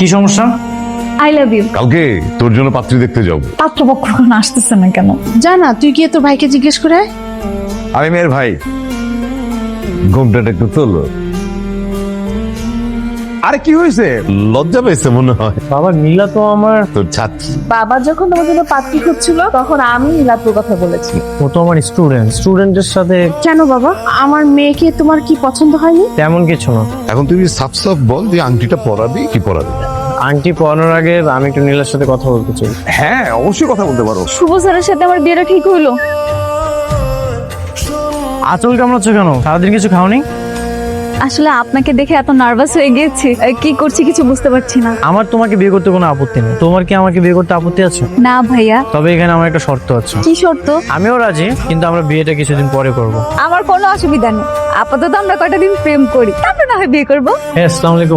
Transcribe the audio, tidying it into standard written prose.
কি সমস্যা? I love you. কালকে তোর জন্য পাত্রী দেখতে যাবো। পাত্রপক্ষ এখন আসতেছে না কেন? জানা তুই গিয়ে তোর ভাইকে জিজ্ঞেস করে আয়। আমি মেয়ের ভাই, ঘুমটা একটু তোলো। আরে কি হয়েছে? লজ্জা পেয়েছে মনে হয়। বাবা নীলা তো আমার, তোর ছাত্রী। বাবা যখন তোমার জন্য পাত্রী খুঁজছিল তখন আমি নীলাপুর কথা বলেছি। ও তো আমার স্টুডেন্টের সাথে কেন বাবা, আমার মেয়েকে তোমার কি পছন্দ হয়নি? তেমন কিছু না। এখন তুই সাফ সাফ বল যে আংটিটা পরাবি কি পরাবি? আংটি পরানোর আগে আমি একটু নীলার সাথে কথা বলতে চাই। হ্যাঁ অবশ্যই কথা বলতে পারো। শুভ স্যারের সাথে আমার বিয়েটা ঠিক হইলো। আঁচল কামড়াচ্ছ কেন? সারাদিন কিছু খাওনি? আসলে আপনাকে দেখে এত নার্ভাস হয়ে গিয়েছি, কি করছি কিছু বুঝতে পারছি না। আমার তোমাকে বিয়ে করতে কোনো আপত্তি নেই। তোমার কি আমাকে বিয়ে করতে আপত্তি আছে? না ভাইয়া। তবে এখানে আমার একটা শর্ত আছে। কি শর্ত? আমিও রাজি, কিন্তু আমরা বিয়েটা কিছুদিন পরে করব। আমার কোনো অসুবিধা নেই, আপাতত আমরা কয়টা দিন প্রেম করি, তারপর না হয় বিয়ে করবো। হ্যাঁ, আসসালামু আলাইকুম।